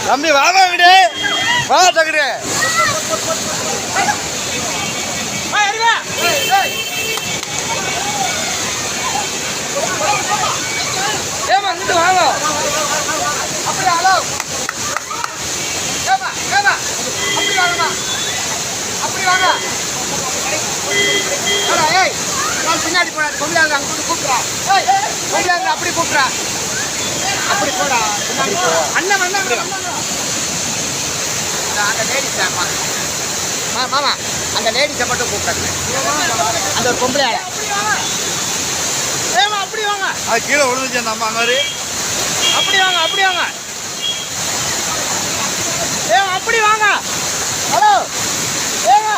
தம்பி வாங்க விடு வா டக்குனு ஏமா இங்கிட்டு வாங்க அப்படி ஹலோ ஏமா ஏமா அப்படி வாங்கம்மா அப்படி வாங்க ஏய் நான் பின்னாடி போனா கொம்பியாங்க அங்க கூப்பிடுறா ஏய் கொம்பியாங்க அப்படி கூப்பிடுறா அப்படி போடா அண்ணன் வந்தாங்க அந்த லேடிஸ் மாமா அந்த லேடிஸை மட்டும் கூப்பிடுறாங்க அந்த ஒரு பொம்பளை ஏமா அப்படி வாங்க அது கீழே விழுந்துச்சு அந்த அம்மா மாதிரி அப்படி வாங்க அப்படி வாங்க ஏமா அப்படி வாங்க ஹலோ ஏங்க